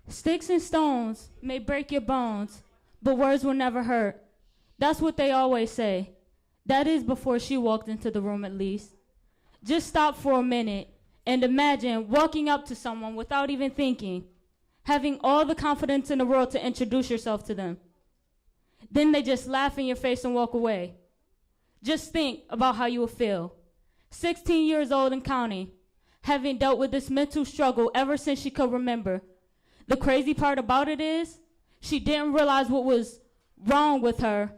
Sticks and stones may break your bones, but words will never hurt. That's what they always say. That is before she walked into the room at least. Just stop for a minute and imagine walking up to someone without even thinking, having all the confidence in the world to introduce yourself to them. Then they just laugh in your face and walk away. Just think about how you will feel. 16 years old and counting, having dealt with this mental struggle ever since she could remember. The crazy part about it is, she didn't realize what was wrong with her.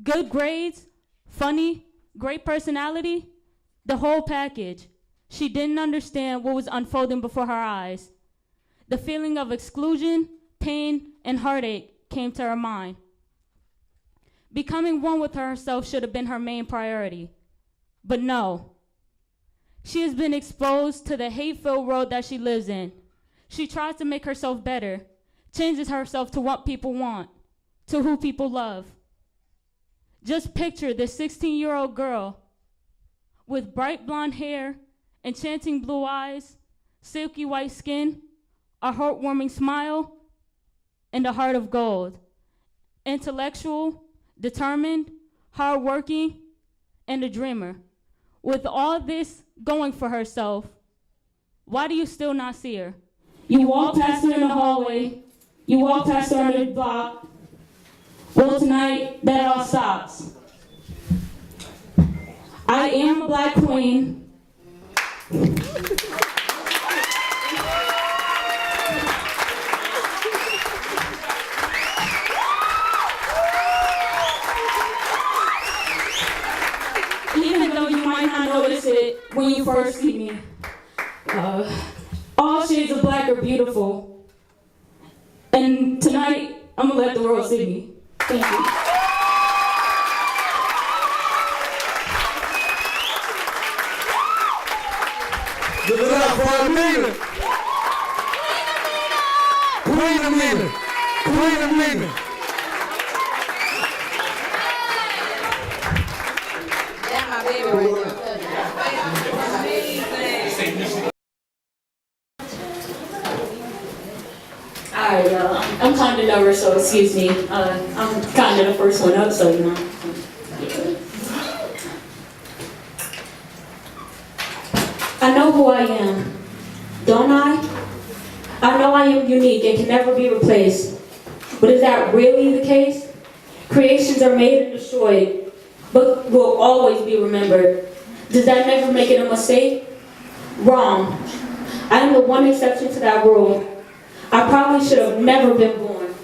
Good grades, funny, great personality, the whole package. She didn't understand what was unfolding before her eyes. The feeling of exclusion, pain, and heartache came to her mind. Becoming one with herself should have been her main priority. But no. She has been exposed to the hate-filled world that she lives in. She tries to make herself better, changes herself to what people want, to who people love. Just picture this 16-year-old girl with bright blonde hair, enchanting blue eyes, silky white skin, a heartwarming smile, and a heart of gold. Intellectual, determined, hardworking, and a dreamer. With all this going for herself, why do you still not see her? You walk past her in the hallway, you walk past her on the block. Well, tonight, that all stops. I am a black queen. Even though you might not notice it when you first see me. All shades of black are beautiful. And tonight, I'm gonna let the world see me. Thank you. Give it up for Amina. Queen Amina. Queen Amina. That's my baby right there. Alright, y'all. I'm kind of nervous, so excuse me. I'm kind of the first one up, so you know. I know who I am, don't I? I know I am unique and can never be replaced. But is that really the case? Creations are made and destroyed, but will always be remembered. Does that never make it a mistake? Wrong. I am the one exception to that rule. I probably should have never been born.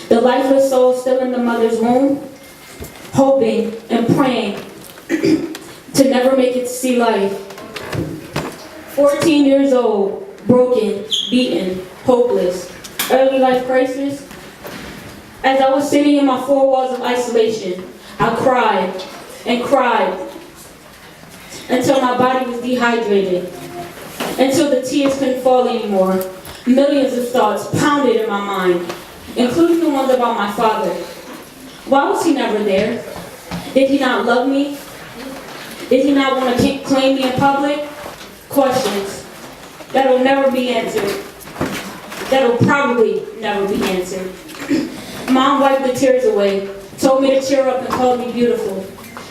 The lifeless soul still in the mother's womb, hoping and praying to never make it to see life. 14 years old, broken, beaten, hopeless, early life crisis. As I was sitting in my four walls of isolation, I cried and cried until my body was dehydrated, until the tears couldn't fall anymore. Millions of thoughts pounded in my mind, including the ones about my father. Why was he never there? Did he not love me? Did he not want to claim me in public? Questions that will never be answered. That will probably never be answered. Mom wiped the tears away, told me to cheer up and called me beautiful.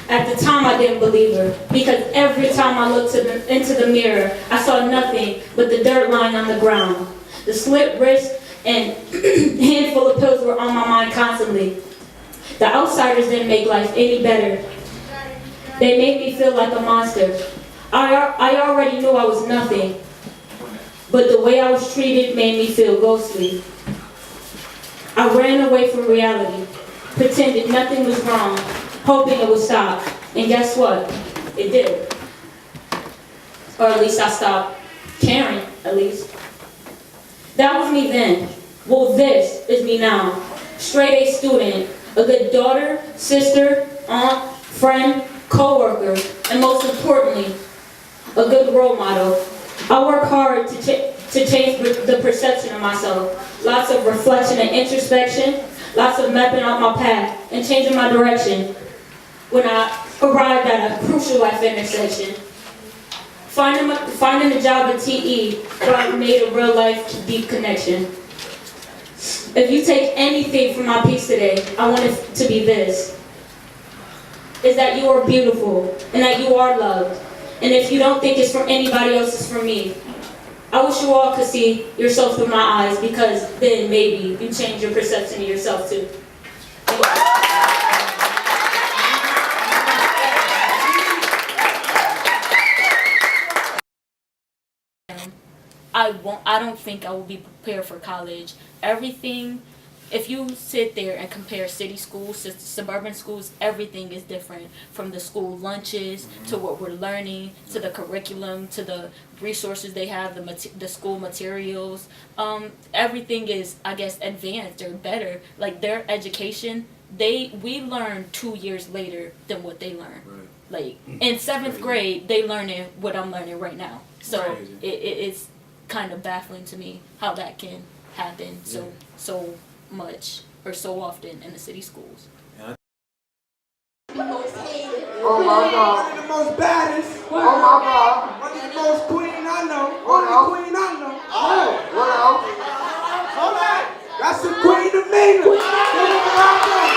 At the time, I didn't believe her, because every time I looked into the mirror, I saw nothing but the dirt lying on the ground. The slit wrist and handful of pills were on my mind constantly. The outsiders didn't make life any better. They made me feel like a monster. I already knew I was nothing, but the way I was treated made me feel ghostly. I ran away from reality, pretended nothing was wrong, hoping it would stop. And guess what? It did. Or at least I stopped caring, at least. That was me then. Well, this is me now. Straight A student, a good daughter, sister, aunt, friend, co-worker, and most importantly, a good role model. I work hard to change the perception of myself. Lots of reflection and introspection, lots of mapping out my path and changing my direction when I arrived at a crucial life intersection. Finding a job at TE where I made a real life deep connection. If you take anything from my piece today, I want it to be this. Is that you are beautiful and that you are loved. And if you don't think it's from anybody else, it's from me. I wish you all could see yourself through my eyes, because then maybe you change your perception of yourself too. I don't think I will be prepared for college. Everything, if you sit there and compare city schools to suburban schools, everything is different. From the school lunches, to what we're learning, to the curriculum, to the resources they have, the school materials. Everything is, I guess, advanced or better. Like their education, we learn 2 years later than what they learn. Right. Like in 7th grade, they learning what I'm learning right now. So it's kind of baffling to me how that can happen so much or so often in the city schools. Oh my God. One of the most baddest. Oh my God. One of the most queen I know. What Only else? queen I know. Oh, what else? Hold on. That's the Queen Amina. Give it a round of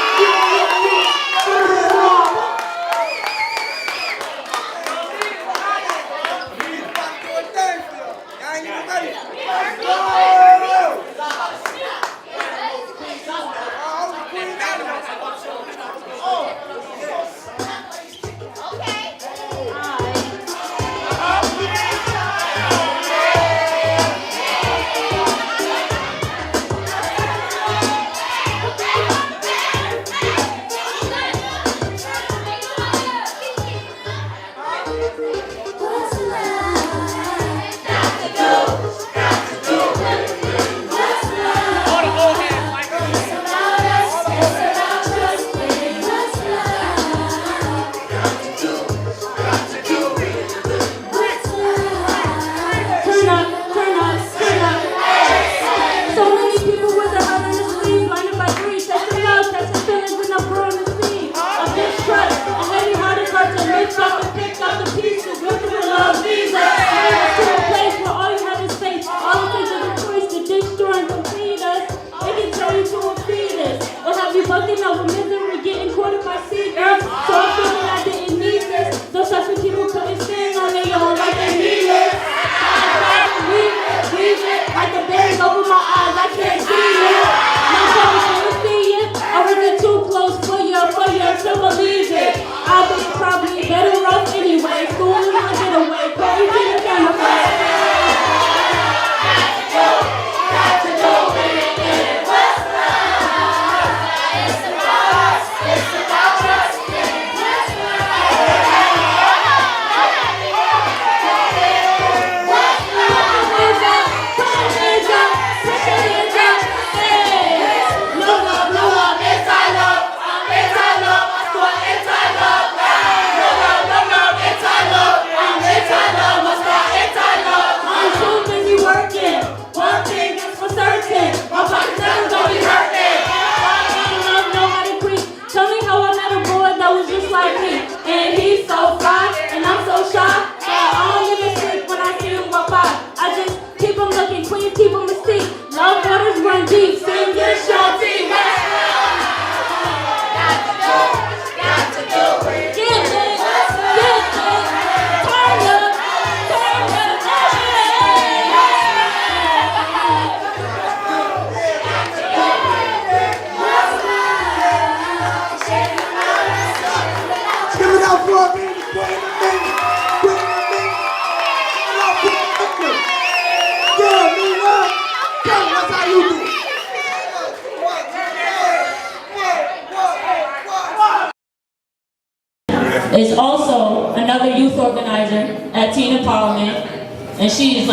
is also another youth organizer at Teen Empowerment, and she's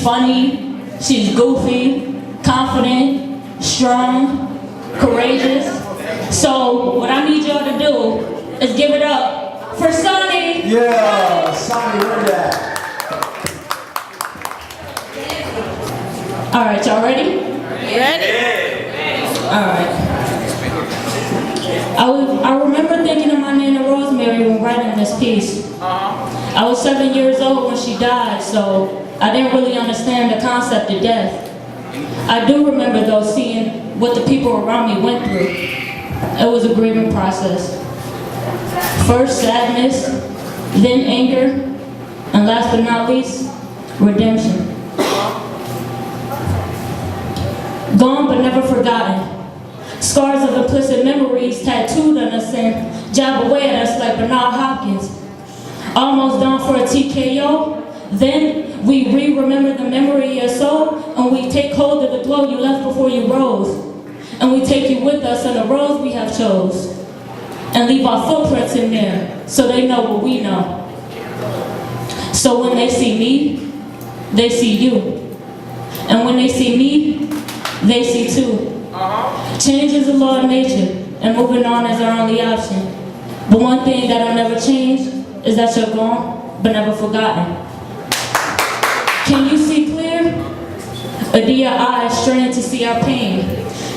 funny, she's goofy, confident, strong, courageous. So what I need y'all to do is give it up for Sonny. Yeah, Sonny, where that? All right, y'all ready? Ready? All right. I remember thinking of my Nana Rosemary when writing this piece. I was 7 years old when she died, so I didn't really understand the concept of death. I do remember though seeing what the people around me went through. It was a grieving process. First sadness, then anger, and last but not least, redemption. Gone but never forgotten. Scars of implicit memories tattooed on us and jab away at us like Bernard Hopkins. Almost done for a TKO, then we re-remember the memory of your soul, and we take hold of the glow you left before you rose. And we take you with us on the roads we have chose, and leave our footprints in there, so they know what we know. So when they see me, they see you. And when they see me, they see too. Change is a law of nature, and moving on is our only option. But one thing that'll never change is that you're gone, but never forgotten. Can you see clear? Or do your eyes strain to see our pain?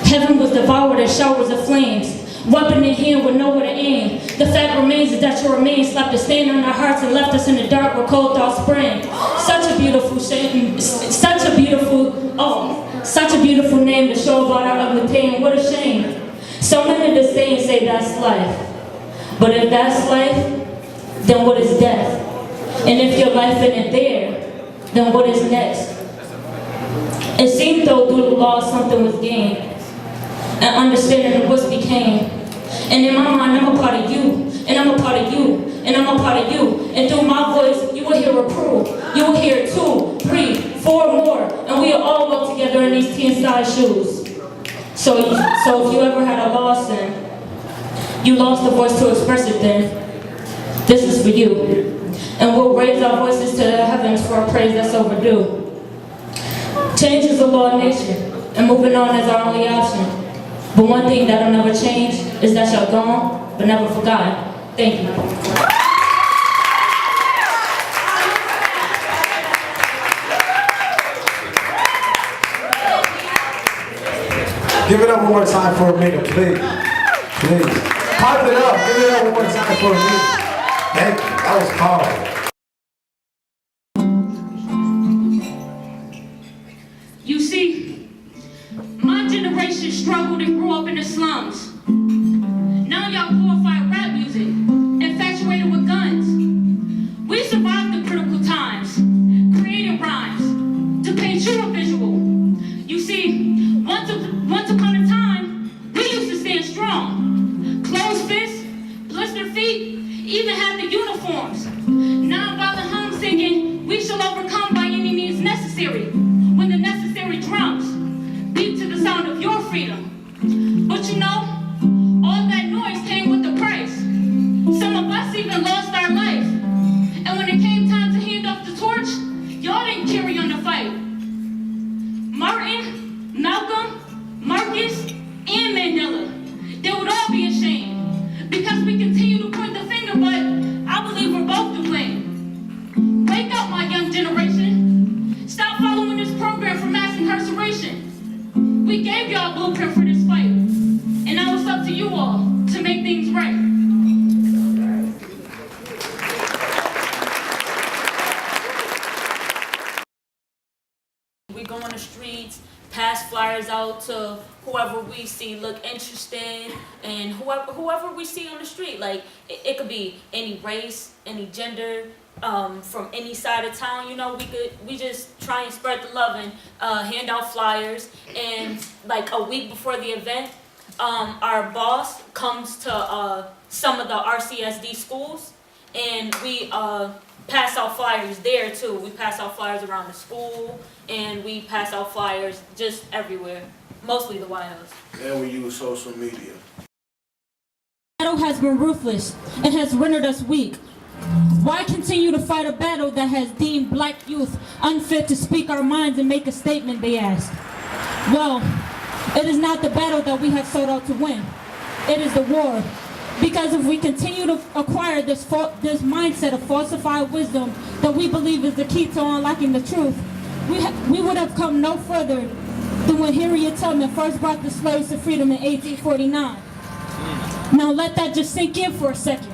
Heaven was devoured in showers of flames, weapon in hand with nowhere to aim. The fact remains is that your remains slapped a stain on our hearts and left us in the dark where cold thoughts sprang. Such a beautiful shame, such a beautiful name to show about our ugly pain. What a shame. So many disdain say that's life. But if that's life, then what is death? And if your life isn't there, then what is next? It seemed though through the loss something was gained, and understanding of what became. And in my mind, I'm a part of you, and I'm a part of you, and I'm a part of you. And through my voice, you will hear a crew. You will hear 2, 3, 4 more, and we will all walk together in these teen-sized shoes. So if you ever had a loss and you lost the voice to express it, then this is for you. And we'll raise our voices to the heavens for a praise that's overdue. Change is the law of nature, and moving on is our only option. But one thing that'll never change is that you're gone, but never forgotten. Thank you. Give it up one more time for Amina, please. Please. Pipe it up. Give it up one more time for Amina. Thank you. That was powerful. You see, my generation struggled and grew up in the slums. Now y'all glorify rap music, infatuated with guns. We survived the critical times, creating rhymes to paint you a visual. You see, once upon a time, we used to stand strong. Closed fists, blistered feet, even had the uniforms. Non-violent hymns singing, we shall overcome by any means necessary. When the necessary drums beat to the sound of your freedom. But you know, all that noise came with the price. Some of us even lost our life. And when it came time to hand off the torch, y'all didn't carry on the fight. Martin, Malcolm, Marcus, and Mandela, they would all be ashamed. Because we continue to point the finger, but I believe we're both to blame. Wake up, my young generation. Stop following this program for mass incarceration. We gave y'all a blueprint for this fight. And now it's up to you all to make things right. We go on the streets, pass flyers out to whoever we see look interested, and whoever we see on the street. Like it could be any race, any gender, from any side of town. You know, we just try and spread the love and hand out flyers. And like a week before the event, our boss comes to some of the RCSD schools, and we pass out flyers there too. We pass out flyers around the school, and we pass out flyers just everywhere, mostly the White House. And we use social media. The battle has been ruthless and has rendered us weak. Why continue to fight a battle that has deemed black youth unfit to speak our minds and make a statement, they ask? Well, it is not the battle that we have sought out to win. It is the war. Because if we continue to acquire this mindset of falsified wisdom that we believe is the key to unlocking the truth, we would have come no further than when Harriet Tubman first brought the slaves to freedom in 1849. Now let that just sink in for a second.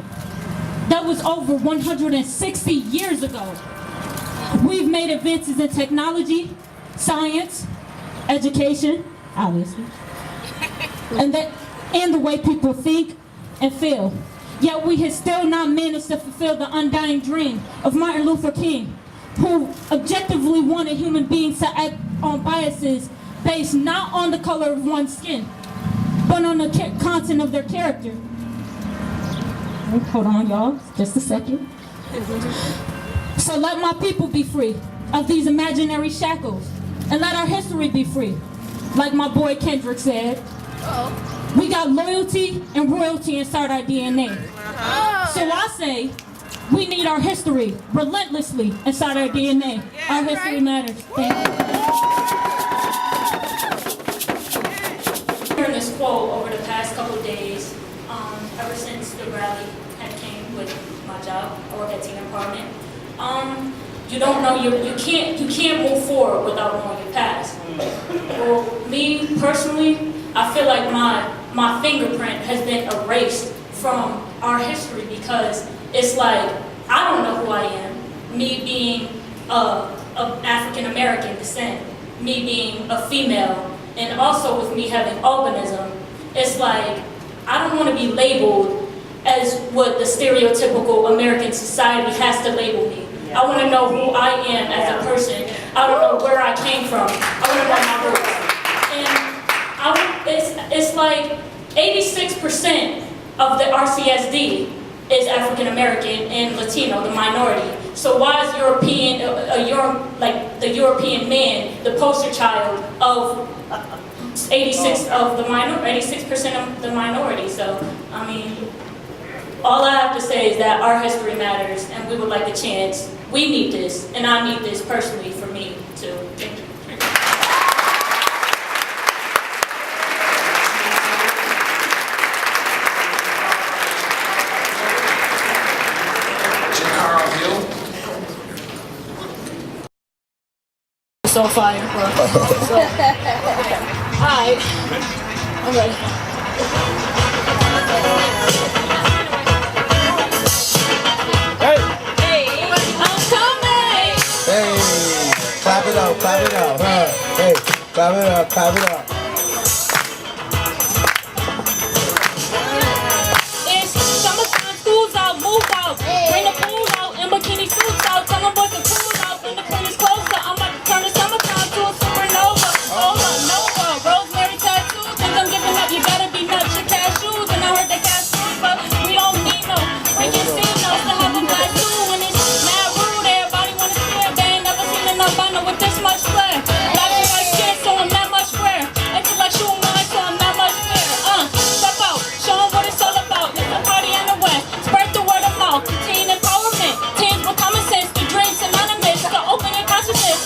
That was over 160 years ago. We've made advances in technology, science, education, obviously, and the way people think and feel. Yet we have still not managed to fulfill the undying dream of Martin Luther King, who objectively wanted human beings to act on biases based not on the color of one's skin, but on the content of their character. Hold on, y'all, just a second. So let my people be free of these imaginary shackles, and let our history be free. Like my boy Kendrick said, we got loyalty and royalty inside our DNA. So I say, we need our history relentlessly inside our DNA. Our history matters. Thank you. Hearing this quote over the past couple of days, ever since the rally had came with my job, I work at Teen Empowerment. You don't know you can't move forward without knowing your past. Well, me personally, I feel like my fingerprint has been erased from our history because it's like I don't know who I am. Me being of African American descent, me being a female, and also with me having albinism, it's like I don't want to be labeled as what the stereotypical American society has to label me. I want to know who I am as a person. I don't know where I came from. I want to know my roots. And it's like 86% of the RCSD is African American and Latino, the minority. So why is the European man the poster child of 86% of the minority? So I mean, all I have to say is that our history matters, and we would like a chance. We need this, and I need this personally for me too. Thank you. So fire, bro. So, alright, I'm ready. Hey! Hey, I'm coming! Hey! Clap it up, clap it up. Hey, clap it up, clap it up. It's summertime, school's out, move out. Bring the pool out, and bikini suits out. Tell them boys to cool out, when the queen is closer. I'm about to turn the summertime to a supernova. Nova, rosemary tattoo. Think I'm giving up, you better be nuts, your cashews. And I heard the cashews, but we don't need no. Freaking Stenos to have a black too. When it's mad rude, everybody wanna stare. They ain't never seen an albino with this much flair. Black and white skin, so I'm that much rare. Intellectual mind, so I'm that much fair. Step out, show them what it's all about. It's a party in the West, spread the word of mouth. Teen empowerment, teens with common sense. The dreams synonymous, to open your consciousness.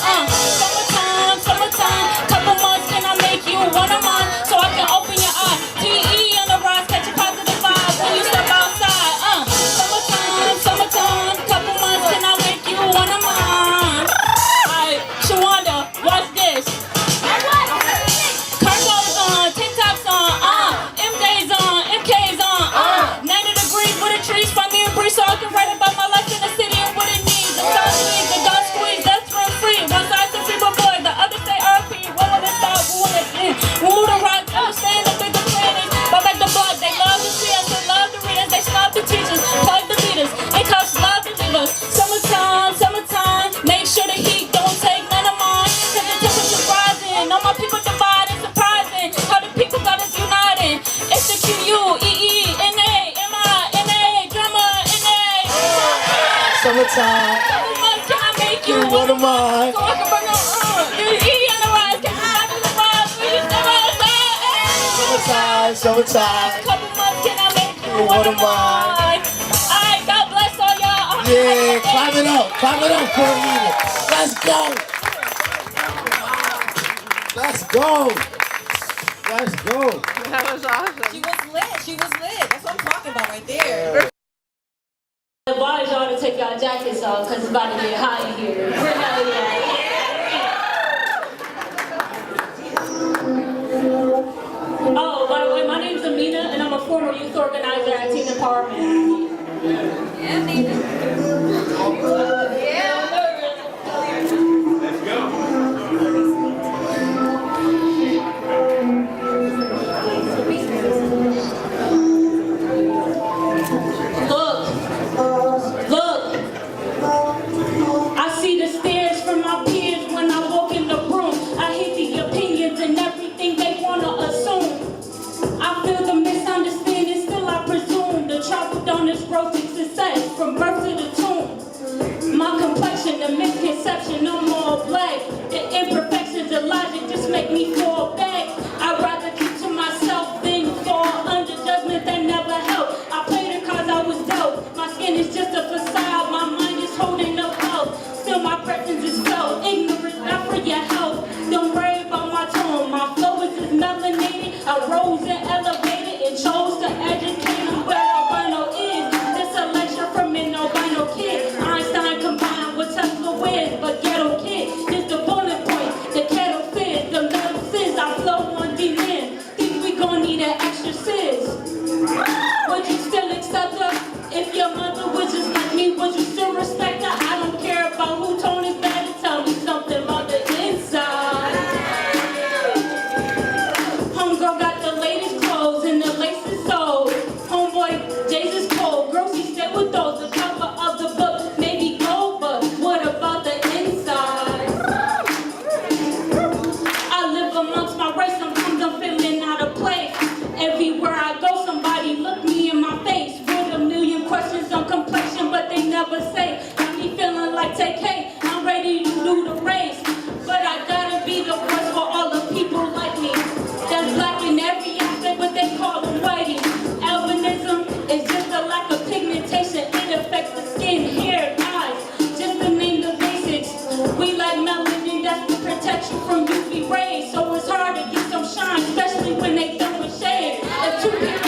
Summertime, summertime. Couple months, can I make you one of mine? So I can open your eye. TE on the rise, catch a positive vibe when you step outside. Summertime, summertime. Couple months, can I make you one of mine? Alright, Shawanda, watch this. Cargo's on, tank tops on, MJ's on, MK's on, 90 degrees with the trees from me and Bree, so I can write about my life in the city and what it needs. The sun squeeze, the dog squeeze, that's run free. One side say free but boy, the other say RP. When will it stop? Who will it end? Remove the rock, understand the bigger plan is. But back the block, they love to see us, they love to read us, they snub the teachers, plug the leaders, and cops love to leave us. Summertime, summertime, make sure the heat don't take none of mine. Cause the temperature's rising, all my people divide, it's surprising how the people got us united. It's the QUEENA, drama, NA. Summertime. Couple months, can I make you One of mine. So I can bring on EE on the rise, can I do the rise? Will you step outside? Summertime, summertime. Couple months, can I make you one of mine? Alright, God bless all y'all. Yeah, clap it up for Amina. Let's go. Let's go. Let's go. That was awesome. She was lit. That's what I'm talking about right there. I advise y'all to take y'all jackets off because it's about to get hot in here. Hell yeah. Oh, by the way, my name's Amina and I'm a former youth organizer at Teen Empowerment. just make me fall back. I'd rather keep to myself than fall under judgment that never helped. I played the cards I was dealt. My skin is just a facade, my mind is holding up health. Still my presence is felt, ignorance not for your help. Don't worry about my tone, my flow is just melanated. I rose and elevated and chose to educate them where albino is. This a lecture from an albino kid. Einstein combined with Tesla wins, but ghetto kid is the bullet point. The kettle fizz, the metal fizz, I flow on demand. Think we gon' need an exorcist. Would you still accept her? If your mother was just like me, would you still respect her? I don't care about who tone is better, tell me something about the inside. Homegirl got the latest clothes and the lace is sold. Homeboy, Jay's is cold, grocery stay with those. The cover of the book may be gold, but what about the inside? I live amongst my race, sometimes I'm feeling out of place. Everywhere I go, somebody look me in my face with a million questions on complexion, but they never say. Got me feeling like TK, I'm ready to do the race. But I gotta be the voice for all the people like me. That's black in every aspect, but they call them whitey. Albinism is just a lack of pigmentation. It affects the skin, hair, eyes, just to name the basics. We like melanin, that's to protect you from UV rays. So it's hard to get some shine, especially when they done with shade. If two people